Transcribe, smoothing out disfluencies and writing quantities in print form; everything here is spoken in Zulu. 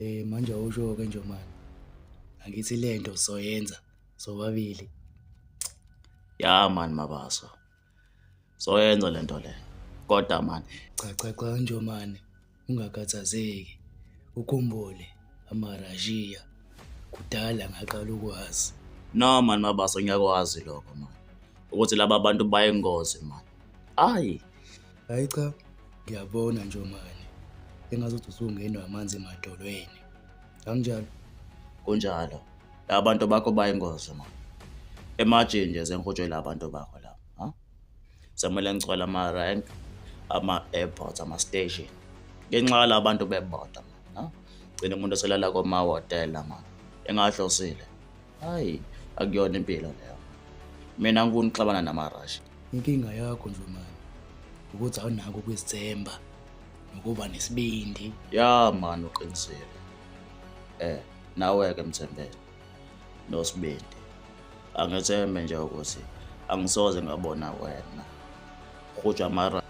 Manje awusho-ke nje mani, angithi lento soyenza sobabili. Ya mani Mabaso, soyenza lento le. Kodwa mani, Cha Njomane, ungakhathazeki, ukhumbule amaRashiya kudala ngaqala ukwazi. no mani Mabaso ngiyakwazi lokho mani. Ukuthi laba bantu bayingozi mani. Hayi, Hayi cha, ngiyabona Njomane, engazuthi usungenwa amanzi emadolweni. Anginjalo? kunjalo. Laba bantu bakho bayingozi mani. Emajini nje sengikhutshwe la bantu bakho la. Ha? Semele ngicwala ama-rank, ama-airports, ama-station. Ngenxa yala bantu bebodwa mani. Ha? Gcina umuntu eselala komahhotela mani. Engahlosile. Hayi, akuyona impilo leyo. Mina ngifuna ukuxabana namaRashi. Inkinga yakho Njomane, ukuthi awunako ukuzithemba nokuba nesibindi. Ya mani uqinisile. Nawe-ke Mthembele, noSibindi. Angithembe nje ukuthi angisoze ngabona wena. Khutshwa amaRashi